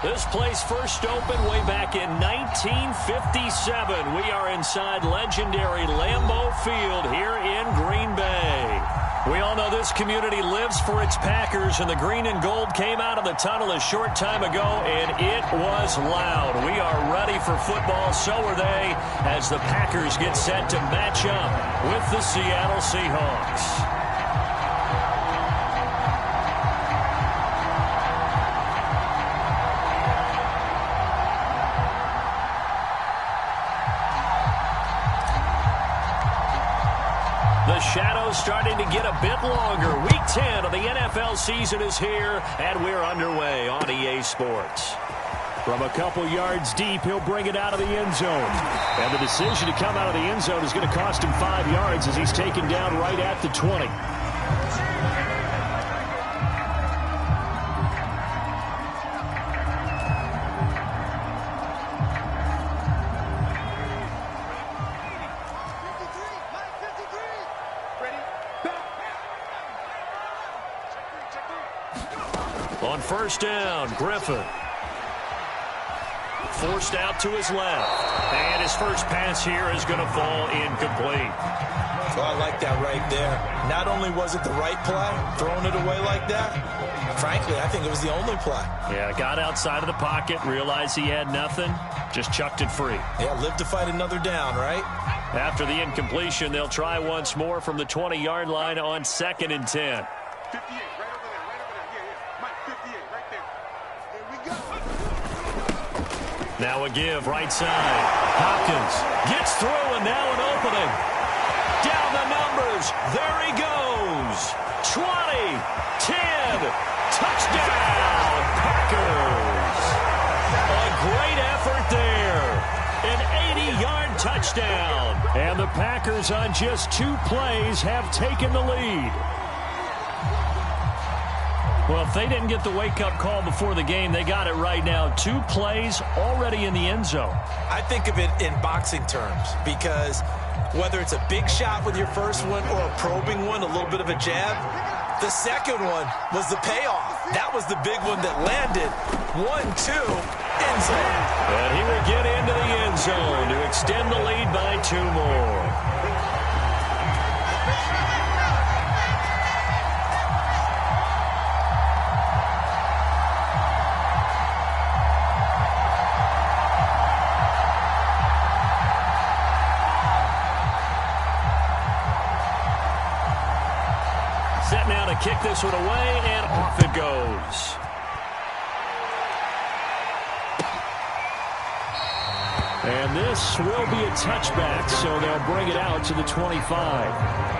This place first opened way back in 1957. We are inside legendary Lambeau Field here in Green Bay. We all know this community lives for its Packers, and the green and gold came out of the tunnel a short time ago, and it was loud. We are ready for football, so are they, as the Packers get set to match up with the Seattle Seahawks. The shadow's starting to get a bit longer. Week 10 of the NFL season is here, and we're underway on EA Sports. From a couple yards deep, he'll bring it out of the end zone. And the decision to come out of the end zone is going to cost him 5 yards as he's taken down right at the 20. On first down, Griffin. Forced out to his left. And his first pass here is going to fall incomplete. So I like that right there. Not only was it the right play, throwing it away like that, frankly, I think it was the only play. Yeah, got outside of the pocket, realized he had nothing, just chucked it free. Yeah, live to fight another down, right? After the incompletion, they'll try once more from the 20-yard line on 2nd and 10. 58, right over there, yeah. Mike, 58, right there. Here we go. Now a give, right side. Hopkins gets through, and now an opening. Down the numbers. There he goes. 20, 10, touchdown, Packers. A great effort there. An 80-yard touchdown. And the Packers on just 2 plays have taken the lead. Well, if they didn't get the wake-up call before the game, they got it right now. 2 plays already in the end zone. I think of it in boxing terms because whether it's a big shot with your first one or a probing one, a little bit of a jab, the second one was the payoff. That was the big one that landed. 1-2, end zone. And he will get into the end zone to extend the lead by 2 more. Set now to kick this one away, and off it goes. And this will be a touchback, so they'll bring it out to the 25.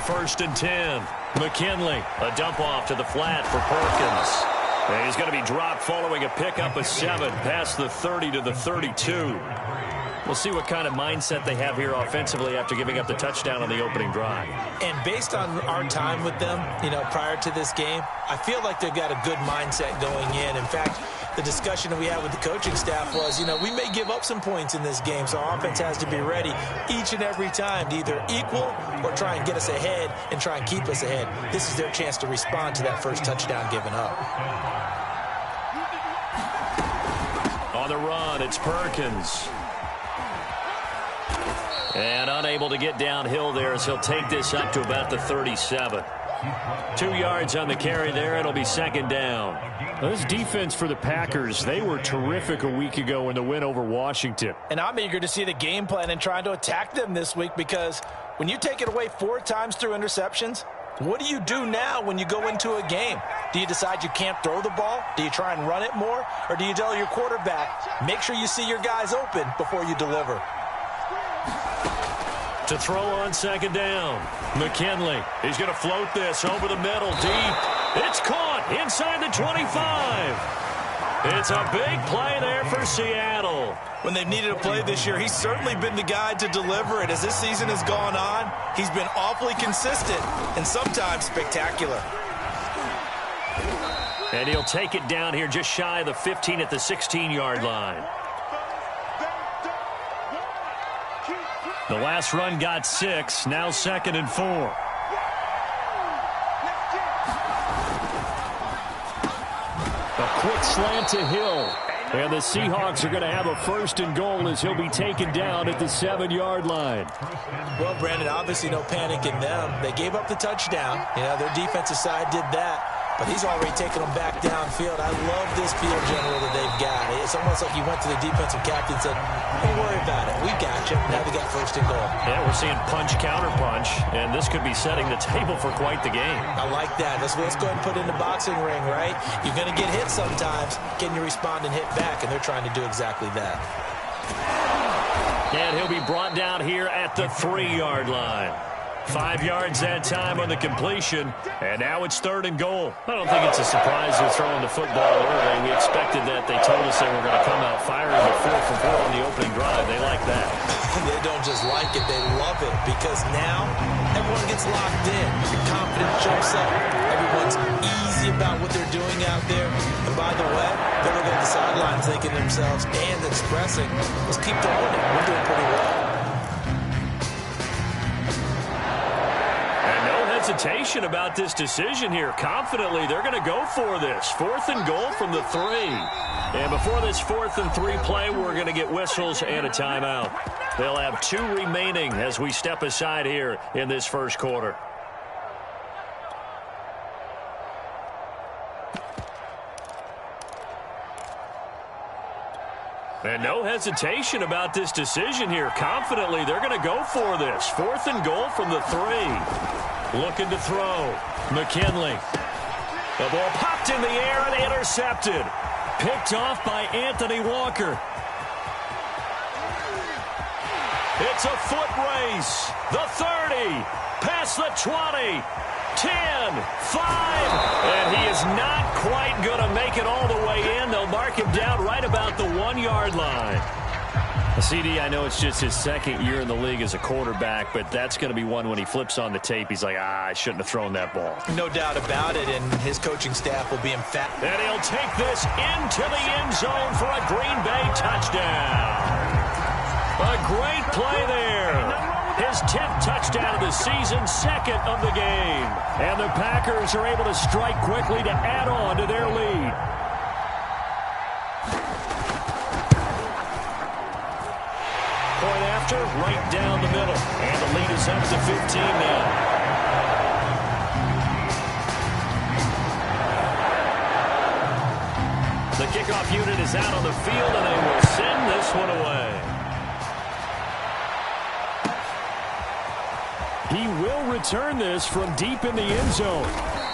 First and 10. McKinley, a dump off to the flat for Perkins. And he's going to be dropped following a pickup of 7 past the 30 to the 32. We'll see what kind of mindset they have here offensively after giving up the touchdown on the opening drive. And based on our time with them, prior to this game, I feel like they've got a good mindset going in. In fact, the discussion that we had with the coaching staff was, we may give up some points in this game, so our offense has to be ready each and every time to either equal or try and get us ahead and try and keep us ahead. This is their chance to respond to that first touchdown given up. On the run, it's Perkins. And unable to get downhill there as he'll take this up to about the 37. 2 yards on the carry there. It'll be 2nd down. Well, this defense for the Packers, they were terrific a week ago in the win over Washington. And I'm eager to see the game plan and trying to attack them this week because when you take it away 4 times through interceptions, what do you do now when you go into a game? Do you decide you can't throw the ball? Do you try and run it more? Or do you tell your quarterback, make sure you see your guys open before you deliver? To throw on 2nd down. McKinley, he's going to float this over the middle deep. It's caught inside the 25. It's a big play there for Seattle. When they've needed a play this year, he's certainly been the guy to deliver it. As this season has gone on, he's been awfully consistent and sometimes spectacular. And he'll take it down here just shy of the 15 at the 16-yard line. The last run got 6, now 2nd and 4. A quick slant to Hill. And the Seahawks are going to have a 1st and goal as he'll be taken down at the 7-yard line. Well, Brandon, obviously no panic in them. They gave up the touchdown. You know, their defensive side did that. But he's already taken them back downfield. I love this field general that they've got. It's almost like he went to the defensive captain and said, don't worry about it. We got you. Now they got 1st and goal. Yeah, we're seeing punch, counter punch, and this could be setting the table for quite the game. I like that. Let's go ahead and put it in the boxing ring, right? You're going to get hit sometimes. Can you respond and hit back? And they're trying to do exactly that. And he'll be brought down here at the 3-yard line. 5 yards that time on the completion, and now it's 3rd and goal. I don't think it's a surprise they're throwing the football early. We expected that. They told us they were going to come out firing the 4 for 4 on the opening drive. They like that. They don't just like it, they love it, because now everyone gets locked in. Your confidence jumps up. Everyone's easy about what they're doing out there. And by the way, they're looking at the sidelines thinking to themselves and expressing, let's keep throwing it. We're doing pretty well. Hesitation about this decision here. Confidently, they're going to go for this. 4th and goal from the 3. And before this 4th and 3 play, we're going to get whistles and a timeout. They'll have 2 remaining as we step aside here in this first quarter. And no hesitation about this decision here. Confidently, they're going to go for this. 4th and goal from the 3. Looking to throw. McKinley. The ball popped in the air and intercepted. Picked off by Anthony Walker. It's a foot race. The 30. Past the 20. 10. 5. And he is not quite going to make it all the way in. They'll mark him down right about the 1-yard line. CD, I know it's just his 2nd year in the league as a quarterback, but that's going to be one when he flips on the tape. He's like, I shouldn't have thrown that ball. No doubt about it, and his coaching staff will be emphatic. And he'll take this into the end zone for a Green Bay touchdown. A great play there. His 10th touchdown of the season, 2nd of the game. And the Packers are able to strike quickly to add on to their lead. Point after, right down the middle. And the lead is up to 15 now. The kickoff unit is out on the field, and they will send this one away. He will return this from deep in the end zone.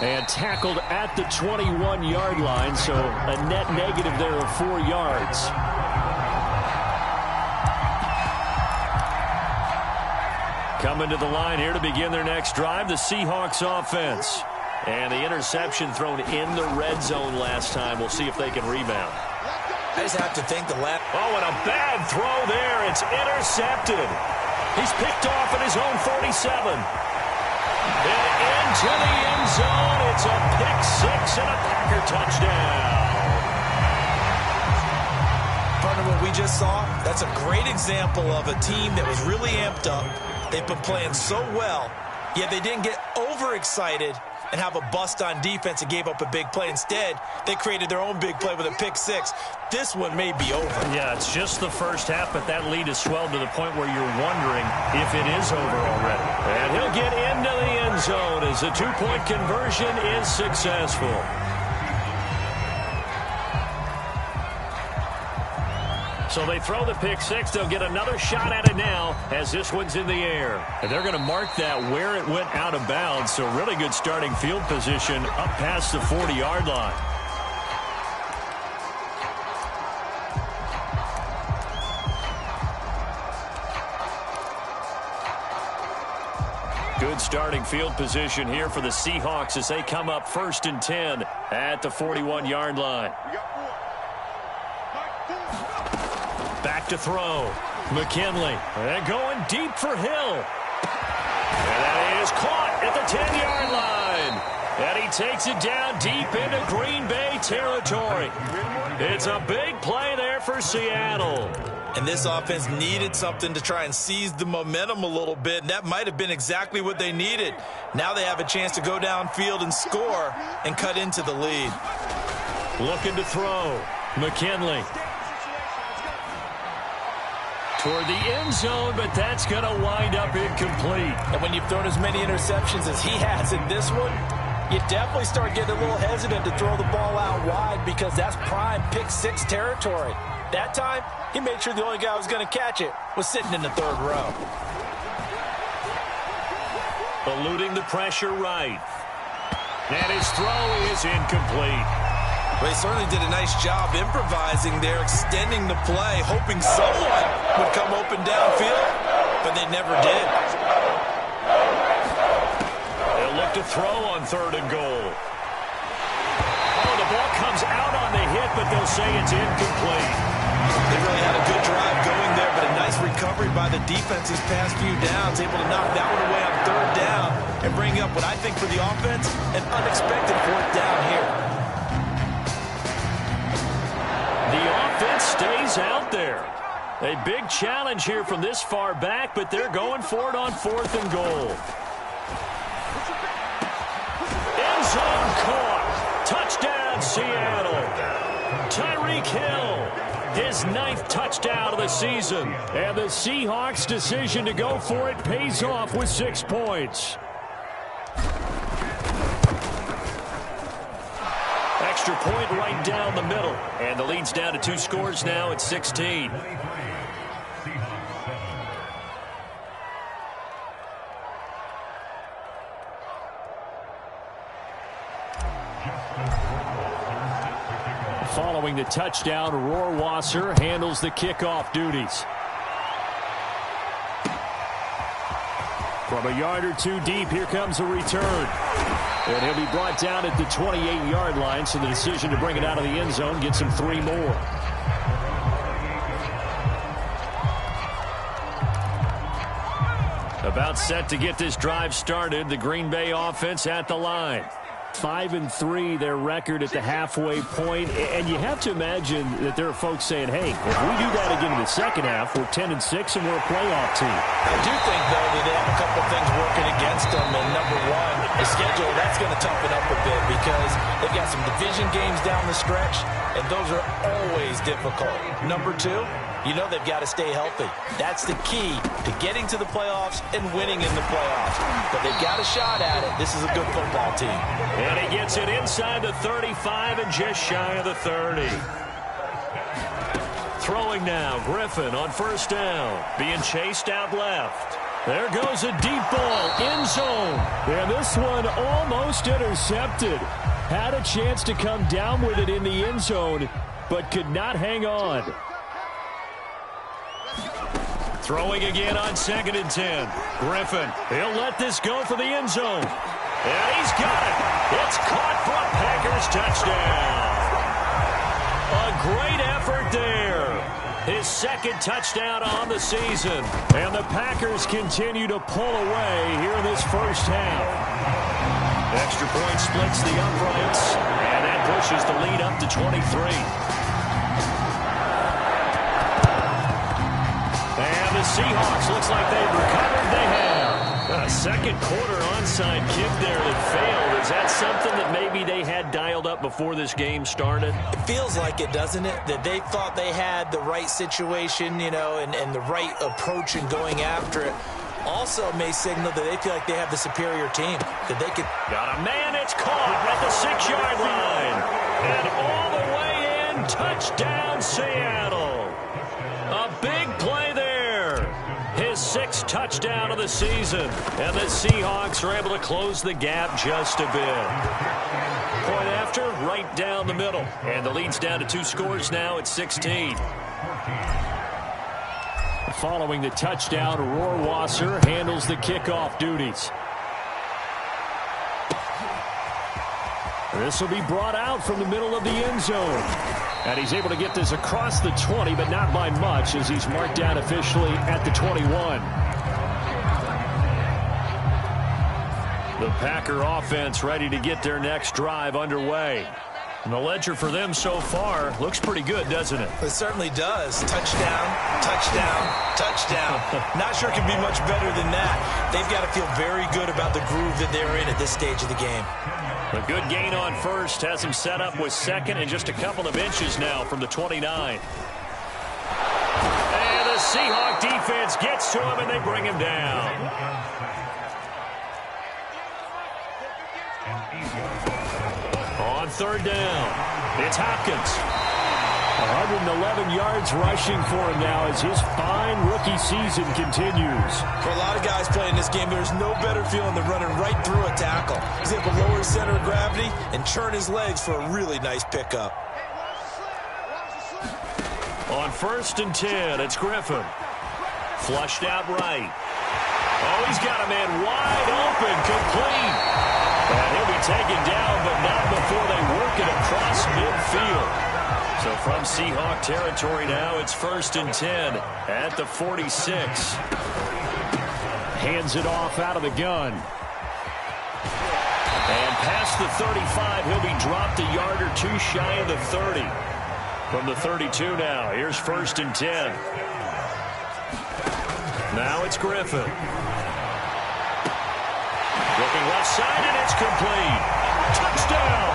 And tackled at the 21-yard line, so a net negative there of 4 yards. Coming to the line here to begin their next drive, the Seahawks offense. And the interception thrown in the red zone last time. We'll see if they can rebound. I just have to think the left. Oh, and a bad throw there. It's intercepted. He's picked off at his own 47. And into the end zone. It's a pick 6 and a Packer touchdown. Partner, what we just saw, that's a great example of a team that was really amped up. They've been playing so well, yet they didn't get overexcited and have a bust on defense and gave up a big play. Instead, they created their own big play with a pick 6. This one may be over. Yeah, it's just the first half, but that lead has swelled to the point where you're wondering if it is over already. And he'll get into the end zone as the 2-point conversion is successful. So they throw the pick 6. They'll get another shot at it now as this one's in the air. And they're going to mark that where it went out of bounds. So really good starting field position up past the 40-yard line. Good starting field position here for the Seahawks as they come up 1st and 10 at the 41-yard line. Back to throw. McKinley. And going deep for Hill. And that is caught at the 10-yard line. And he takes it down deep into Green Bay territory. It's a big play there for Seattle. And this offense needed something to try and seize the momentum a little bit, and that might have been exactly what they needed. Now they have a chance to go downfield and score and cut into the lead. Looking to throw. McKinley. Toward the end zone, but that's going to wind up incomplete. And when you've thrown as many interceptions as he has in this one, you definitely start getting a little hesitant to throw the ball out wide because that's prime pick-6 territory. That time, he made sure the only guy who was going to catch it was sitting in the third row. Eluding the pressure right. And his throw is incomplete. Well, he certainly did a nice job improvising there, extending the play, hoping someone would come open downfield, but they never did. They'll look to throw on 3rd and goal. Oh, the ball comes out on the hit, but they'll say it's incomplete. They really had a good drive going there, but a nice recovery by the defense these past few downs, able to knock that one away on 3rd down and bring up what I think for the offense, an unexpected 4th down here. The offense stays out there. A big challenge here from this far back, but they're going for it on 4th and goal. End zone caught. Touchdown, Seattle. Tyreek Hill, his 9th touchdown of the season. And the Seahawks' decision to go for it pays off with 6 points. Extra point right down the middle. And the lead's down to 2 scores now at 16. Following the touchdown, Rohrwasser handles the kickoff duties. From a yard or 2 deep, here comes a return. And he'll be brought down at the 28-yard line, so the decision to bring it out of the end zone gets him 3 more. About set to get this drive started, the Green Bay offense at the line. 5-3 their record at the halfway point, and you have to imagine that there are folks saying, hey, if we do that again in the second half, we're 10-6 and we're a playoff team. I do think, though, that they have a couple things working against them, and number one, the schedule, that's going to toughen up a bit because they've got some division games down the stretch, and those are always difficult. Number two, you know they've got to stay healthy. That's the key to getting to the playoffs and winning in the playoffs. But they've got a shot at it. This is a good football team. And he gets it inside the 35 and just shy of the 30. Throwing now, Griffin on 1st down. Being chased out left. There goes a deep ball, end zone. And this one almost intercepted. Had a chance to come down with it in the end zone, but could not hang on. Throwing again on 2nd and 10. Griffin, he'll let this go for the end zone. And he's got it. It's caught for a Packers touchdown. A great effort there. His 2nd touchdown on the season. And the Packers continue to pull away here in this first half. Extra point splits the uprights. And that pushes the lead up to 23. And the Seahawks looks like they've recovered. They have. A 2nd quarter onside kick there that failed. Is that something that maybe they had dialed up before this game started? It feels like it, doesn't it? That they thought they had the right situation, you know, and the right approach in going after it. Also may signal that they feel like they have the superior team. That they could... Got a man, it's caught at the 6-yard line. And all the way in, touchdown Seattle. A big play there. His 6th touchdown of the season. And the Seahawks are able to close the gap just a bit. Point after, right down the middle. And the lead's down to 2 scores now at 16. Following the touchdown, Rohrwasser handles the kickoff duties. This will be brought out from the middle of the end zone. And he's able to get this across the 20, but not by much, as he's marked down officially at the 21. The Packer offense ready to get their next drive underway. And the ledger for them so far looks pretty good, doesn't it? It certainly does. Touchdown, touchdown, touchdown. Not sure it can be much better than that. They've got to feel very good about the groove that they're in at this stage of the game. A good gain on first has him set up with second and just a couple of inches now from the 29. And the Seahawk defense gets to him, and they bring him down. On third down, it's Hopkins. 111 yards rushing for him now as his fine rookie season continues. For a lot of guys playing this game, there's no better feeling than running right through a tackle. He's able to lower his center of gravity and churn his legs for a really nice pickup. On 1st and 10, it's Griffin. Flushed out right. Oh, he's got a man wide open, complete. And he'll be taken down, but not before they work it across midfield. So from Seahawk territory now, it's 1st and 10 at the 46. Hands it off out of the gun. And past the 35, he'll be dropped a yard or two shy of the 30. From the 32 now, here's 1st and 10. Now it's Griffin. Looking left side, and it's complete. Touchdown!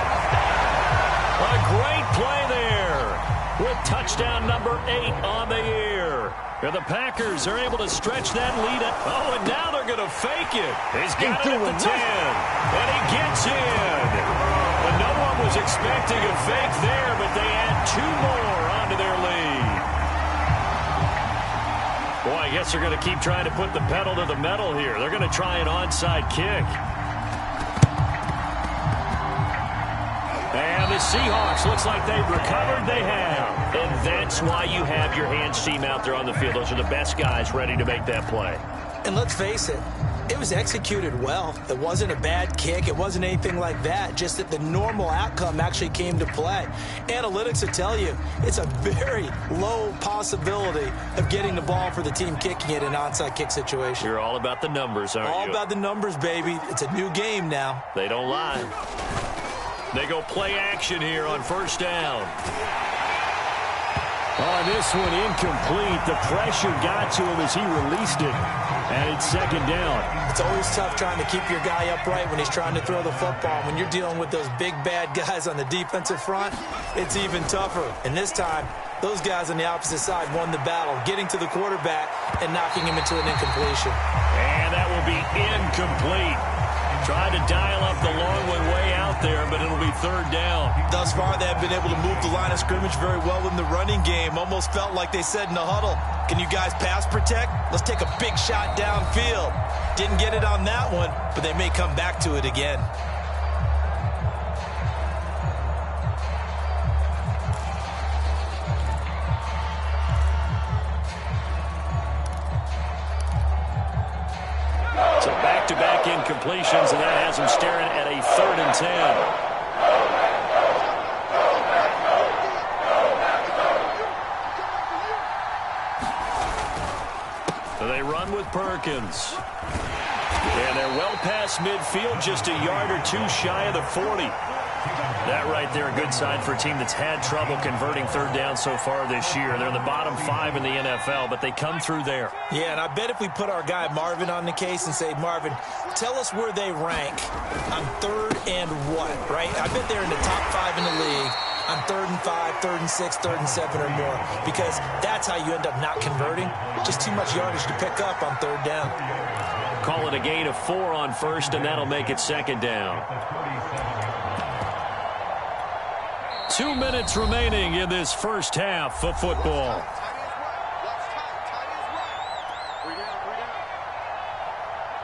A great play there with touchdown number 8 on the year. And the Packers are able to stretch that lead up. Oh, and now they're going to fake it. He's got it at the 10, and he gets in. But no one was expecting a fake there, but they add 2 more onto their lead. Boy, I guess they're going to keep trying to put the pedal to the metal here. They're going to try an onside kick. And the Seahawks, looks like they've recovered. They have. And that's why you have your hands team out there on the field. Those are the best guys ready to make that play. And let's face it, it was executed well. It wasn't a bad kick. It wasn't anything like that. Just that the normal outcome actually came to play. Analytics will tell you it's a very low possibility of getting the ball for the team kicking it in an onside kick situation. You're all about the numbers, aren't you? All about the numbers, baby. It's a new game now. They don't lie. They go play action here on 1st down. Oh, this one incomplete. The pressure got to him as he released it. And it's 2nd down. It's always tough trying to keep your guy upright when he's trying to throw the football. When you're dealing with those big, bad guys on the defensive front, it's even tougher. And this time, those guys on the opposite side won the battle, getting to the quarterback and knocking him into an incompletion. And that will be incomplete. Tried to dial up the long one way out there, but it'll be 3rd down. Thus far, they have been able to move the line of scrimmage very well in the running game. Almost felt like they said in the huddle, can you guys pass protect? Let's take a big shot downfield. Didn't get it on that one, but they may come back to it again. So back-to-back incompletions, and that has him staring at a 3rd and 10. So they run with Perkins. And they're well past midfield, just a yard or two shy of the 40. That right there, a good sign for a team that's had trouble converting 3rd down so far this year. They're in the bottom 5 in the NFL, but they come through there. Yeah, and I bet if we put our guy Marvin on the case and say, Marvin, tell us where they rank on 3rd and what, right? I bet they're in the top 5 in the league on 3rd and 5, 3rd and 6, 3rd and 7 or more, because that's how you end up not converting. Just too much yardage to pick up on 3rd down. Call it a gain of 4 on 1st, and that'll make it 2nd down. 2 minutes remaining in this first half of football.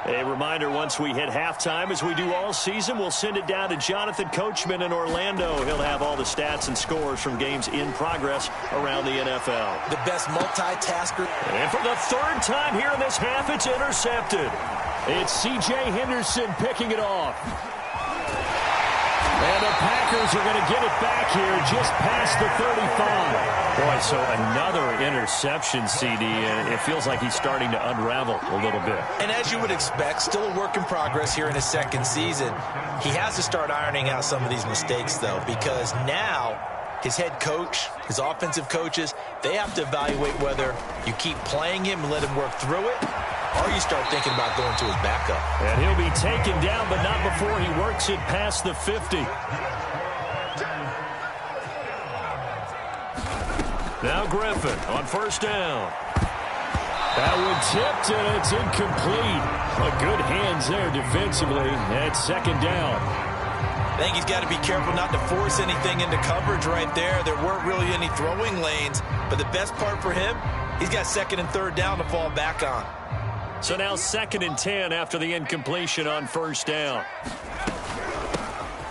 A reminder, once we hit halftime, as we do all season, we'll send it down to Jonathan Coachman in Orlando. He'll have all the stats and scores from games in progress around the NFL. The best multitasker. And for the 3rd time here in this half, it's intercepted. It's C.J. Henderson picking it off. And the Packers are going to get it back here just past the 35. Boy, so another interception, CD, and it feels like he's starting to unravel a little bit. And as you would expect, still a work in progress here in his second season. He has to start ironing out some of these mistakes, though, because now his head coach, his offensive coaches, they have to evaluate whether you keep playing him and let him work through it, or you start thinking about going to his backup. And he'll be taken down, but not before he works it past the 50. Now Griffin on first down. That one tipped, and it's incomplete. A good hands there defensively at second down. I think he's got to be careful not to force anything into coverage right there. There weren't really any throwing lanes, but the best part for him, he's got second and third down to fall back on. So now 2nd and 10 after the incompletion on first down.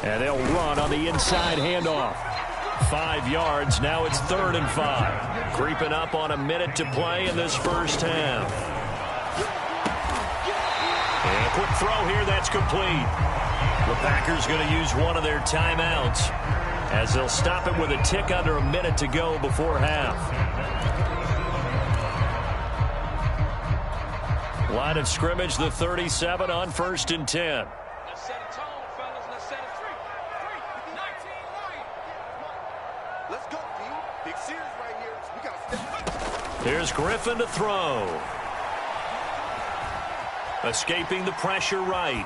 And they'll run on the inside handoff. 5 yards. Now it's 3rd and 5. Creeping up on a minute to play in this first half. And a quick throw here. That's complete. The Packers going to use one of their timeouts as they'll stop it with a tick under a minute to go before half. Line of scrimmage, the 37 on 1st and 10. Let's set a tone, fellas. Let's set a 3, 19 line. Let's go, team. Big series right here. We got to step up. Here's Griffin to throw. Escaping the pressure right.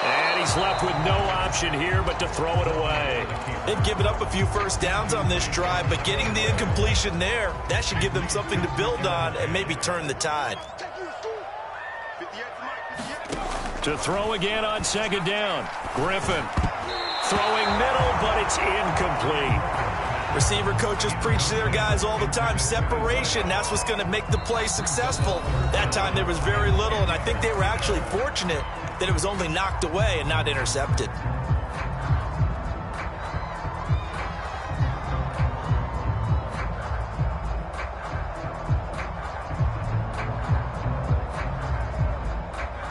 And he's left with no option here but to throw it away. They've given up a few first downs on this drive, but getting the incompletion there, that should give them something to build on and maybe turn the tide. To throw again on 2nd down. Griffin throwing middle, but it's incomplete. Receiver coaches preach to their guys all the time. Separation, that's what's going to make the play successful. That time there was very little, and I think they were actually fortunate that it was only knocked away and not intercepted.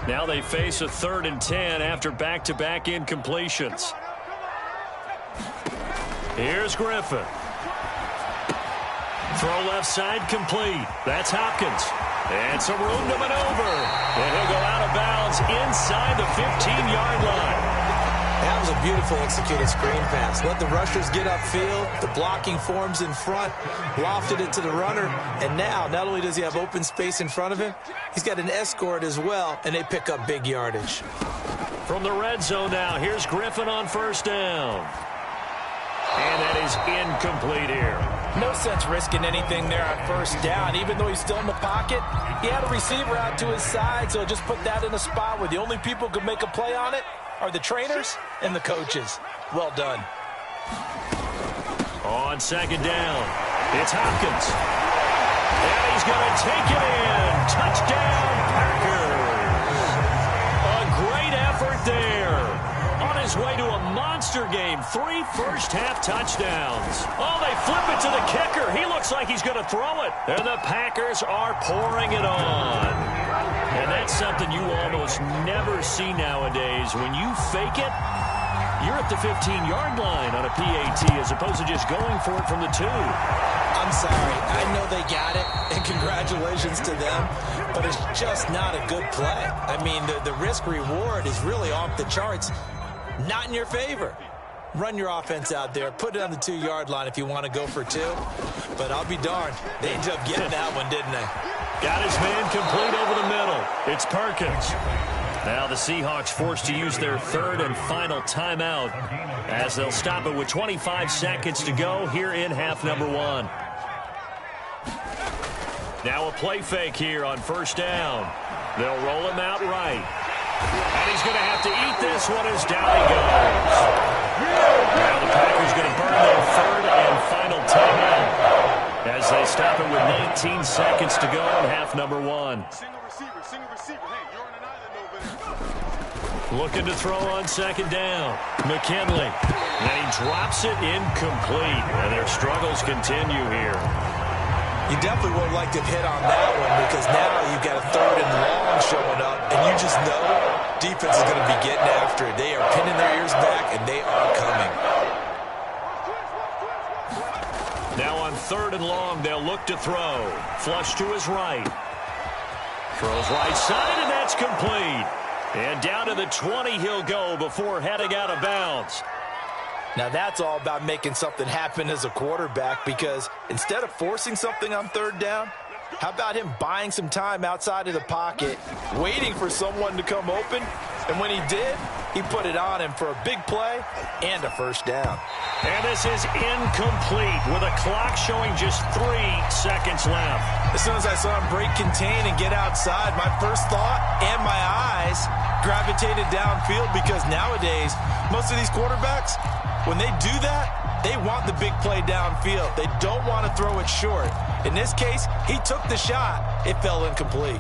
Now they face a 3rd and 10 after back-to-back incompletions. Here's Griffin. Throw left side complete. That's Hopkins. And some room to maneuver. And he'll go out of bounds inside the 15-yard line. That was a beautiful executed screen pass. Let the rushers get upfield. The blocking forms in front. Lofted it to the runner. And now, not only does he have open space in front of him, he's got an escort as well, and they pick up big yardage. From the red zone now, here's Griffin on first down. And that is incomplete here. No sense risking anything there on first down. Even though he's still in the pocket, he had a receiver out to his side, so just put that in a spot where the only people who could make a play on it are the trainers and the coaches. Well done. On 2nd down, it's Hopkins. And he's going to take it in. Touchdown, Packers. A great effort there. On his way to a monster game. 3 first-half touchdowns. Oh, they flip it to the kicker. He looks like he's going to throw it. And the Packers are pouring it on. And that's something you almost never see nowadays. When you fake it, you're at the 15-yard line on a PAT as opposed to just going for it from the 2. I'm sorry. I know they got it, and congratulations to them, but it's just not a good play. I mean, the risk-reward is really off the charts. Not in your favor. Run your offense out there. Put it on the 2-yard line if you want to go for 2. But I'll be darned. They ended up getting that one, didn't they? Got his man complete over the middle. It's Perkins. Now the Seahawks forced to use their 3rd and final timeout as they'll stop it with 25 seconds to go here in half number 1. Now a play fake here on first down. They'll roll him out right. And he's going to have to eat this one as down he goes. Now the Packers going to burn their 3rd and final timeout as they stop it with 19 seconds to go in half number 1. Single receiver. Hey, you're on an island over there. Looking to throw on 2nd down. McKinley. And he drops it incomplete. And their struggles continue here. You definitely would like to hit on that one because now you've got a 3rd and long showing up, and you just know defense is going to be getting after it. They are pinning their ears back, and they are coming. Now on 3rd and long, they'll look to throw. Flush to his right. Throws right side, and that's complete. And down to the 20 he'll go before heading out of bounds. Now that's all about making something happen as a quarterback, because instead of forcing something on 3rd down, how about him buying some time outside of the pocket, waiting for someone to come open, and when he did, he put it on him for a big play and a 1st down. And this is incomplete with a clock showing just 3 seconds left. As soon as I saw him break contain and get outside, my first thought and my eyes gravitated downfield, because nowadays, most of these quarterbacks, when they do that, they want the big play downfield. They don't want to throw it short. In this case, he took the shot. It fell incomplete.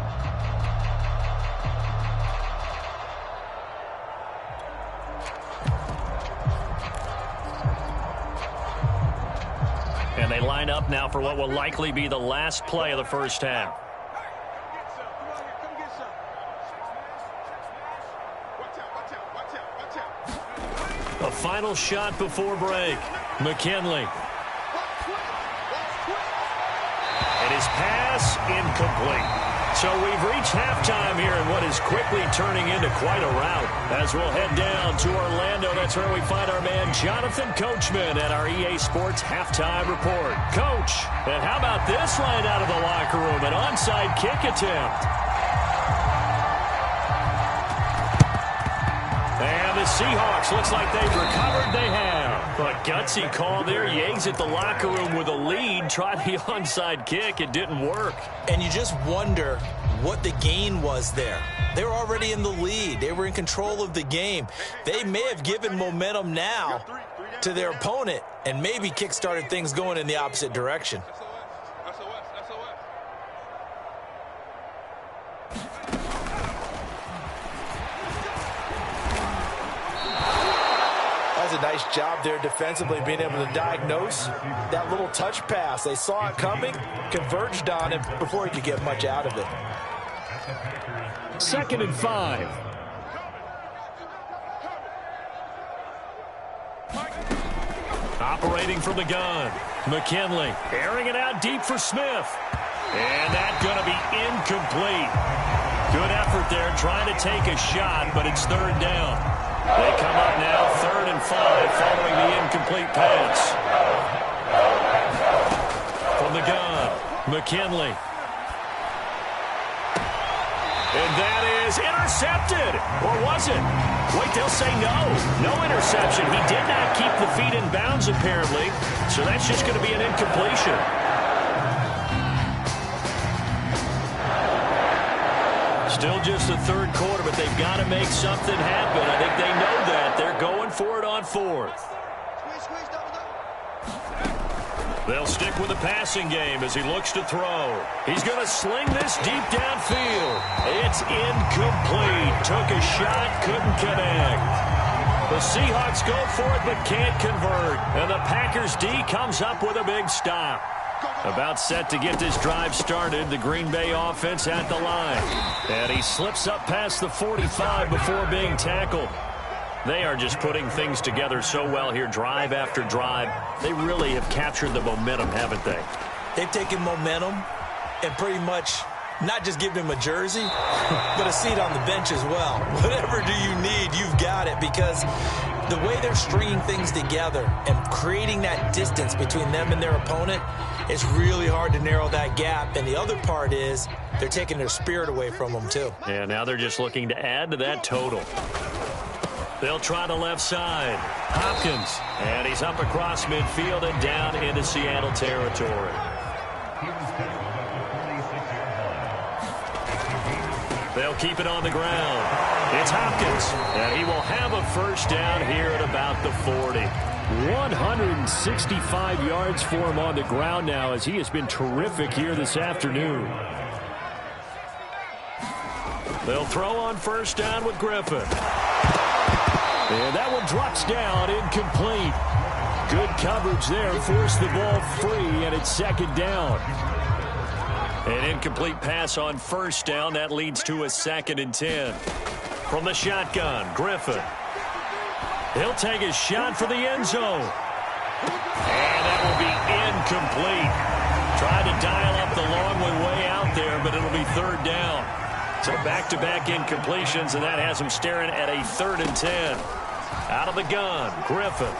And they line up now for what will likely be the last play of the first half. A final shot before break. McKinley. And his pass incomplete. So we've reached halftime here in what is quickly turning into quite a rout. As we'll head down to Orlando, that's where we find our man Jonathan Coachman at our EA Sports Halftime Report. Coach, and how about this line out of the locker room? An onside kick attempt. And the Seahawks, looks like they've recovered. They have. But gutsy call there. You exit the locker room with a lead. Try the onside kick. It didn't work. And you just wonder what the gain was there. They were already in the lead. They were in control of the game. They may have given momentum now to their opponent and maybe kick-started things going in the opposite direction. A nice job there defensively, being able to diagnose that little touch pass. They saw it coming, converged on it before he could get much out of it. 2nd and 5. Operating from the gun. McKinley airing it out deep for Smith. And that's going to be incomplete. Good effort there trying to take a shot, but it's 3rd down. They come up now 3rd and 5 following the incomplete pass. From the gun, McKinley. And that is intercepted. Or was it? Wait, they'll say no. No interception. He did not keep the feet in bounds, apparently. So that's just going to be an incompletion. Still just the 3rd quarter, but they've got to make something happen. I think they know that. They're going for it on 4th. They'll stick with the passing game as he looks to throw. He's going to sling this deep downfield. It's incomplete. Took a shot, couldn't connect. The Seahawks go for it but can't convert. And the Packers D comes up with a big stop. About set to get this drive started, the Green Bay offense at the line. And he slips up past the 45 before being tackled. They are just putting things together so well here, drive after drive. They really have captured the momentum, haven't they? They've taken momentum and pretty much not just given him a jersey, but a seat on the bench as well. Whatever do you need, you've got it, because the way they're stringing things together and creating that distance between them and their opponent, it's really hard to narrow that gap. And the other part is they're taking their spirit away from them, too. Yeah, now they're just looking to add to that total. They'll try the left side. Hopkins. And he's up across midfield and down into Seattle territory. They'll keep it on the ground. It's Hopkins. And he will have a 1st down here at about the 40. 165 yards for him on the ground now, as he has been terrific here this afternoon. They'll throw on 1st down with Griffin. And that one drops down, incomplete. Good coverage there. Forced the ball free, and it's second down. An incomplete pass on first down. That leads to a 2nd and 10. From the shotgun, Griffin. He'll take a shot for the end zone. And that will be incomplete. Tried to dial up the long way out there, but it'll be 3rd down. So back-to-back incompletions, and that has him staring at a 3rd and 10. Out of the gun, Griffin.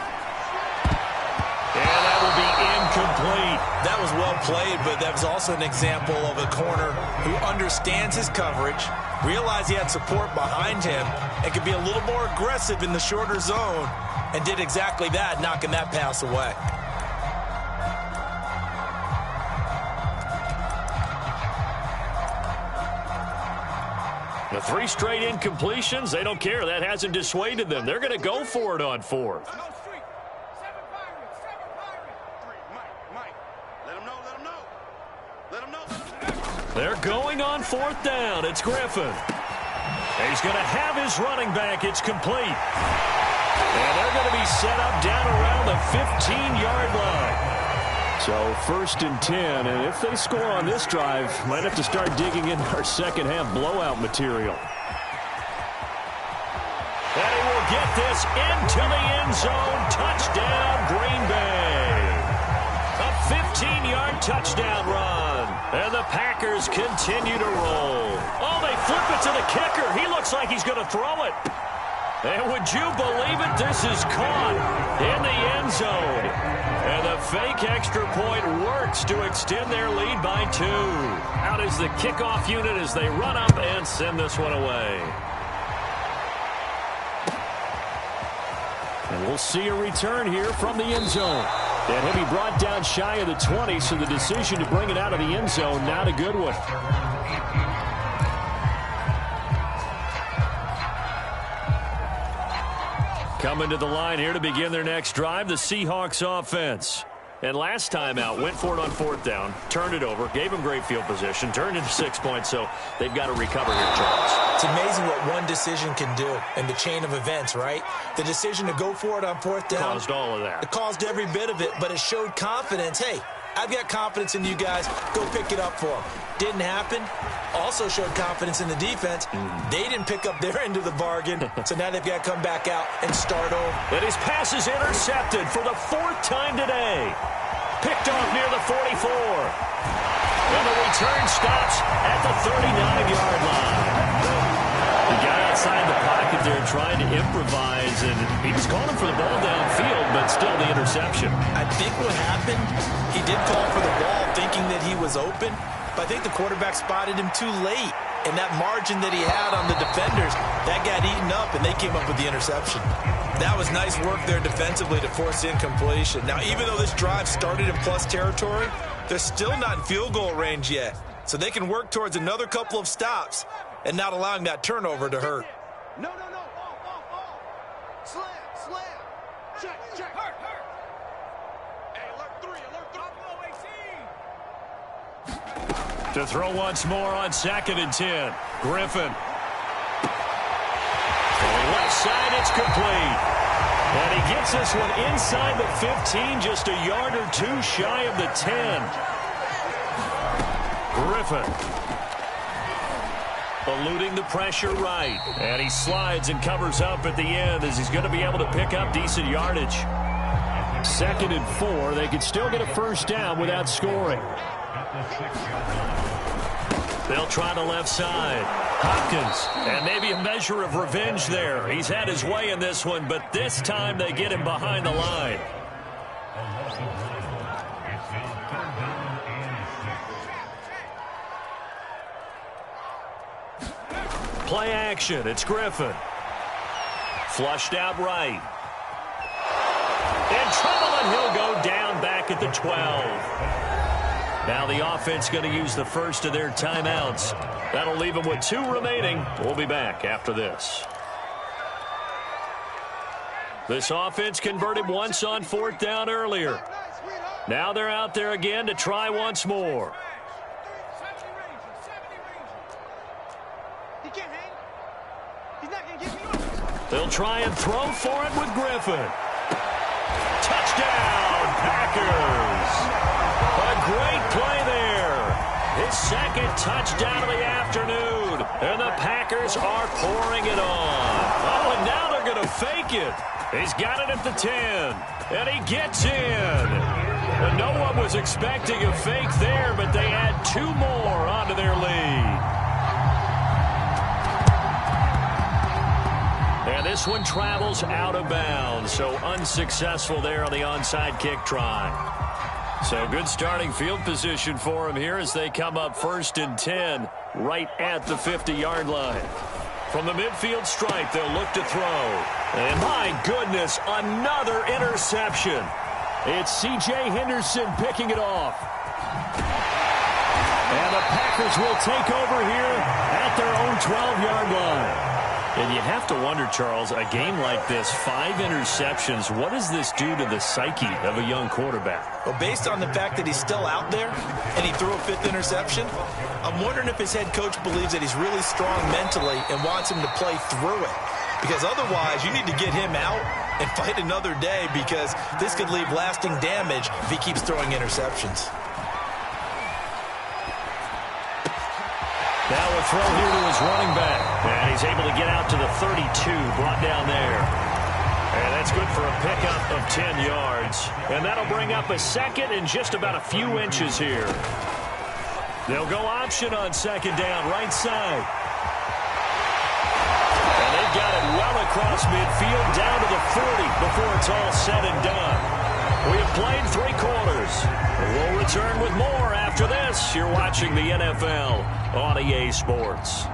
And that will be incomplete. That was well played, but that was also an example of a corner who understands his coverage, realized he had support behind him, and could be a little more aggressive in the shorter zone, and did exactly that, knocking that pass away. The 3 straight incompletions, they don't care. That hasn't dissuaded them. They're going to go for it on 4th. They're going on 4th down. It's Griffin. He's going to have his running back. It's complete. And they're going to be set up down around the 15-yard line. So 1st and 10, and if they score on this drive, might have to start digging in our second-half blowout material. And he will get this into the end zone. Touchdown, Green Bay. A 15-yard touchdown run. And the Packers continue to roll. Oh, they flip it to the kicker. He looks like he's going to throw it. And would you believe it? This is caught in the end zone. And the fake extra point works to extend their lead by 2. Out is the kickoff unit as they run up and send this one away. And we'll see a return here from the end zone. And he'll be brought down shy of the 20, so the decision to bring it out of the end zone, not a good one. Coming to the line here to begin their next drive, the Seahawks offense. And last time out, went for it on 4th down, turned it over, gave them great field position, turned into 6 points, so they've got to recover here, Charles. It's amazing what one decision can do in the chain of events, right? The decision to go for it on 4th down. Caused all of that. It caused every bit of it, but it showed confidence. Hey, I've got confidence in you guys. Go pick it up for them. Didn't happen. Also showed confidence in the defense. They didn't pick up their end of the bargain, so now they've got to come back out and start over. And his pass is intercepted for the 4th time today. Picked off near the 44. And the return stops at the 39-yard line. The guy outside the pocket there trying to improvise, and he was calling for the ball downfield, but still the interception. I think what happened, he did call for the ball thinking that he was open, but I think the quarterback spotted him too late. And that margin that he had on the defenders, that got eaten up, and they came up with the interception. That was nice work there defensively to force incompletion. Now, even though this drive started in plus territory, they're still not in field goal range yet. So they can work towards another couple of stops and not allowing that turnover to hurt. No. Off. Slam. Check. Hurt. Hey, alert 3. To throw once more on 2nd and 10. Griffin. Going left side, it's complete. And he gets this one inside the 15, just a yard or 2 shy of the 10. Griffin. Eluding the pressure right. And he slides and covers up at the end as he's going to be able to pick up decent yardage. 2nd and 4. They could still get a 1st down without scoring. They'll try the left side. Hopkins, and maybe a measure of revenge there. He's had his way in this one, but this time they get him behind the line. Play action. It's Griffin. Flushed out right. In trouble, and he'll go down back at the 12. Now the offense going to use the first of their timeouts. That'll leave them with 2 remaining. We'll be back after this. This offense converted once on 4th down earlier. Now they're out there again to try once more. They'll try and throw for it with Griffin. Touchdown! Touchdown, Packers. A great play there. His second touchdown of the afternoon. And the Packers are pouring it on. Oh, and now they're going to fake it. He's got it at the 10. And he gets in. And no one was expecting a fake there, but they add 2 more onto their lead. And this one travels out of bounds, so unsuccessful there on the onside kick try. So good starting field position for him here as they come up 1st and 10 right at the 50-yard line. From the midfield stripe, they'll look to throw. And my goodness, another interception. It's C.J. Henderson picking it off. And the Packers will take over here at their own 12-yard line. And you have to wonder, Charles, a game like this, 5 interceptions, what does this do to the psyche of a young quarterback? Well, based on the fact that he's still out there and he threw a 5th interception, I'm wondering if his head coach believes that he's really strong mentally and wants him to play through it. Because otherwise, you need to get him out and fight another day, because this could leave lasting damage if he keeps throwing interceptions. Now a throw here to his running back. And he's able to get out to the 32, brought down there. And that's good for a pickup of 10 yards. And that'll bring up a second and just about a few inches here. They'll go option on 2nd down, right side. And they've got it well across midfield, down to the 40 before it's all said and done. We have played 3 quarters. We'll return with more after this. You're watching the NFL on EA Sports.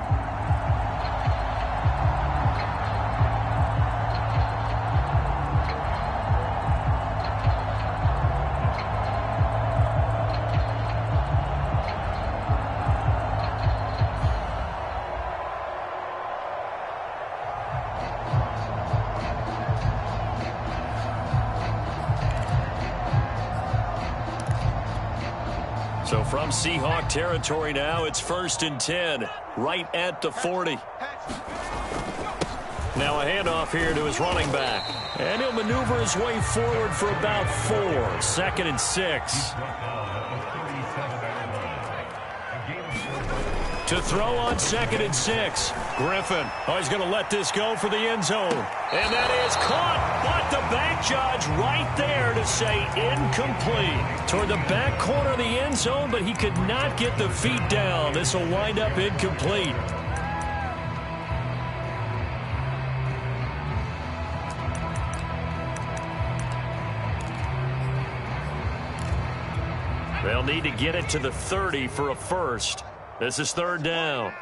So from Seahawk territory now, it's 1st and 10, right at the 40. Now a handoff here to his running back. And he'll maneuver his way forward for about 4, 2nd and 6. To throw on 2nd and 6. Griffin, he's going to let this go for the end zone. And that is caught, but the back judge right there to say incomplete. Toward the back corner of the end zone, but he could not get the feet down. This will wind up incomplete. They'll need to get it to the 30 for a first. This is 3rd down.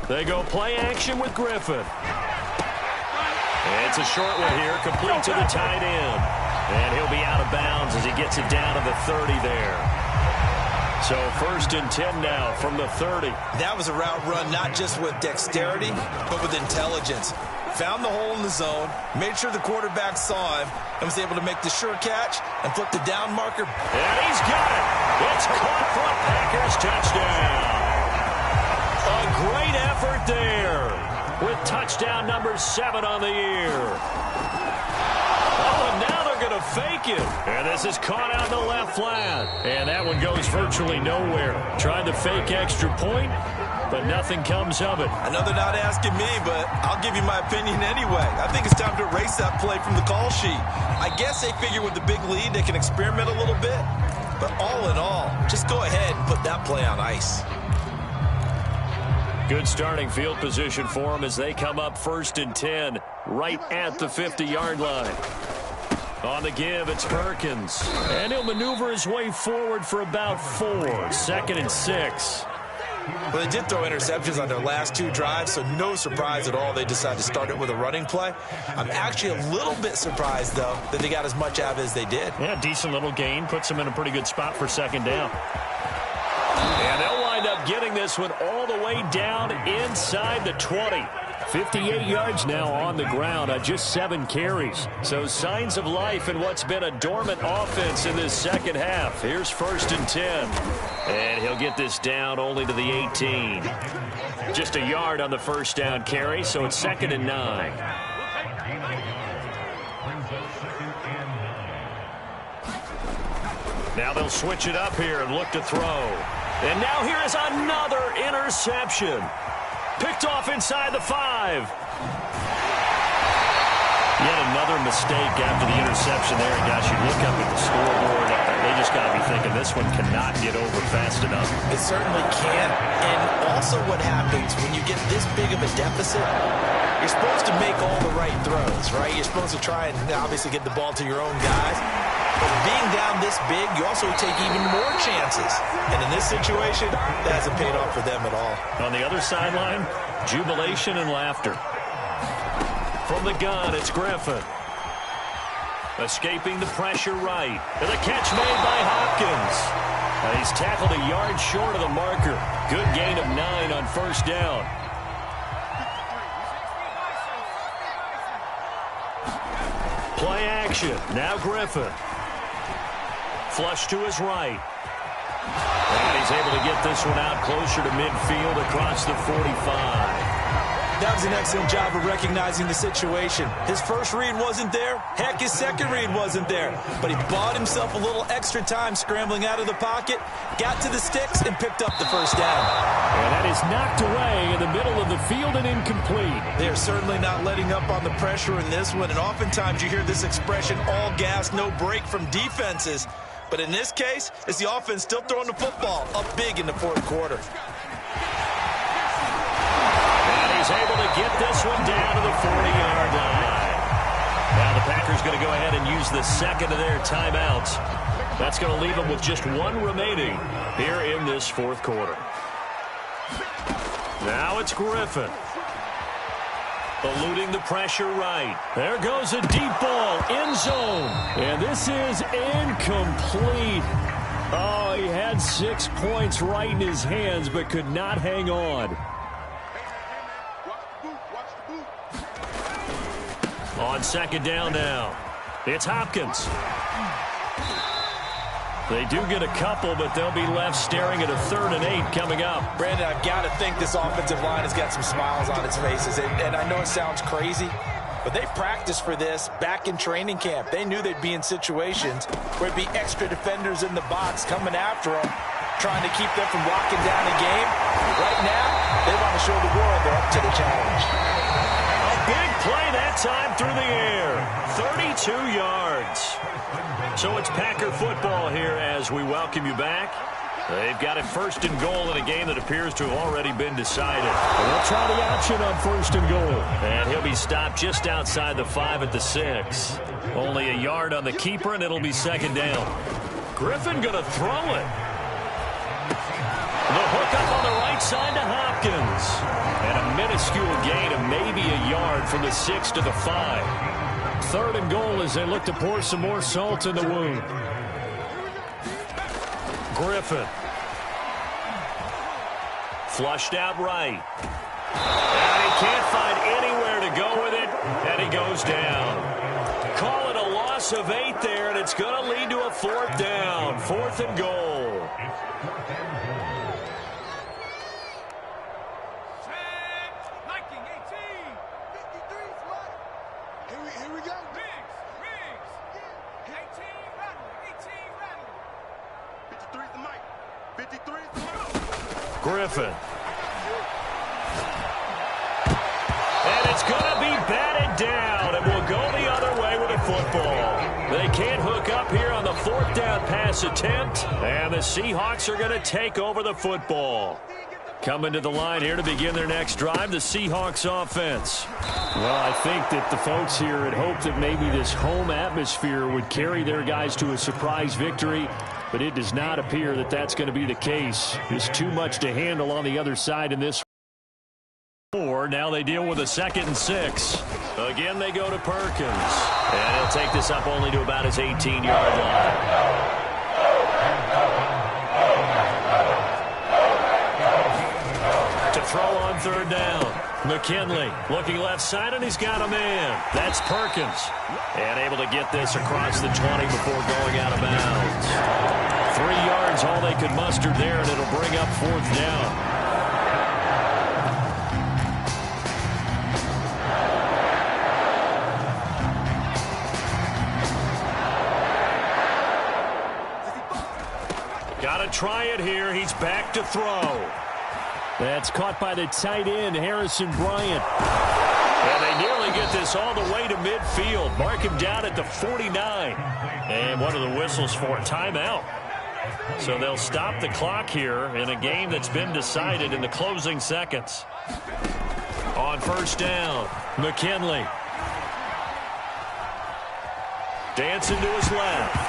They go play action with Griffin. It's a short one here, complete to the tight end. And he'll be out of bounds as he gets it down to the 30 there. So 1st and 10 now from the 30. That was a route run not just with dexterity, but with intelligence. Found the hole in the zone, made sure the quarterback saw him, and was able to make the sure catch and flip the down marker. And he's got it. It's caught for a Packers touchdown. A great effort there with touchdown number 7 on the year. Oh, and now they're going to fake it. And this is caught out in the left flat. And that one goes virtually nowhere. Tried to fake extra point, but nothing comes of it. I know they're not asking me, but I'll give you my opinion anyway. I think it's time to erase that play from the call sheet. I guess they figure with the big lead they can experiment a little bit. But all in all, just go ahead and put that play on ice. Good starting field position for them as they come up 1st and 10 right at the 50-yard line. On the give, it's Perkins. And he'll maneuver his way forward for about 4, 2nd and 6. Well, they did throw interceptions on their last 2 drives, so no surprise at all they decided to start it with a running play. I'm actually a little bit surprised, though, that they got as much out of it as they did. Yeah, decent little gain. Puts them in a pretty good spot for 2nd down. And they'll wind up getting this one all the way down inside the 20. 58 yards now on the ground on just 7 carries. So signs of life in what's been a dormant offense in this second half. Here's 1st and 10. And he'll get this down only to the 18. Just a yard on the 1st down carry, so it's 2nd and 9. Now they'll switch it up here and look to throw. And now here is another interception. Picked off inside the 5. Yet another mistake after the interception there. And gosh, you look up at the scoreboard. They just got to be thinking this one cannot get over fast enough. It certainly can't. And also what happens when you get this big of a deficit, you're supposed to make all the right throws, right? You're supposed to try and obviously get the ball to your own guys. But being down this big, you also take even more chances. And in this situation, that hasn't paid off for them at all. On the other sideline, jubilation and laughter. From the gun, it's Griffin. Escaping the pressure right. And the catch made by Hopkins. He's tackled a yard short of the marker. Good gain of 9 on first down. Play action. Now Griffin. Flush to his right. And he's able to get this one out closer to midfield across the 45. That was an excellent job of recognizing the situation. His first read wasn't there. Heck, his second read wasn't there. But he bought himself a little extra time scrambling out of the pocket, got to the sticks, and picked up the first down. And that is knocked away in the middle of the field and incomplete. They're certainly not letting up on the pressure in this one, and oftentimes you hear this expression, all gas, no break from defenses. But in this case, it's the offense still throwing the football up big in the fourth quarter. He's able to get this one down to the 40-yard line. Now the Packers going to go ahead and use the second of their timeouts. That's going to leave them with just one remaining here in this fourth quarter. Now it's Griffin. Eluding the pressure right. There goes a deep ball, end zone. And this is incomplete. Oh, he had 6 points right in his hands, but could not hang on. On second down now, it's Hopkins. They do get a couple, but they'll be left staring at a 3rd and 8 coming up. Brandon, I've got to think this offensive line has got some smiles on its faces. And I know it sounds crazy, but they practiced for this back in training camp. They knew they'd be in situations where it'd be extra defenders in the box coming after them, trying to keep them from locking down a game. Right now, they want to show the world they're up to the challenge. Big play that time through the air. 32 yards. So it's Packer football here as we welcome you back. They've got it 1st and goal in a game that appears to have already been decided. They'll try the option on 1st and goal. And he'll be stopped just outside the 5 at the 6. Only a yard on the keeper, and it'll be second down. Griffin going to throw it. The hook up on the right side to Hopkins. And a minuscule gain of maybe a yard from the 6 to the 5. 3rd and goal as they look to pour some more salt in the wound. Griffin. Flushed out right. And he can't find anywhere to go with it, and he goes down. Call it a loss of 8 there, and it's going to lead to a 4th down. 4th and goal. Griffin. And it's going to be batted down, and we'll go the other way with the football. They can't hook up here on the 4th down pass attempt, and the Seahawks are going to take over the football. Coming to the line here to begin their next drive, the Seahawks offense. Well, I think that the folks here had hoped that maybe this home atmosphere would carry their guys to a surprise victory, but it does not appear that that's going to be the case. There's too much to handle on the other side in this. Now they deal with a 2nd and 6. Again, they go to Perkins. And he'll take this up only to about his 18-yard line. To throw on 3rd down. McKinley looking left side, and he's got a man. That's Perkins. And able to get this across the 20 before going out of bounds. 3 yards, all they could muster there, and it'll bring up 4th down. Got to try it here. He's back to throw. That's caught by the tight end, Harrison Bryant. And they nearly get this all the way to midfield. Mark him down at the 49. And one of the whistles for a timeout. So they'll stop the clock here in a game that's been decided in the closing seconds. On first down, McKinley. Dancing to his left.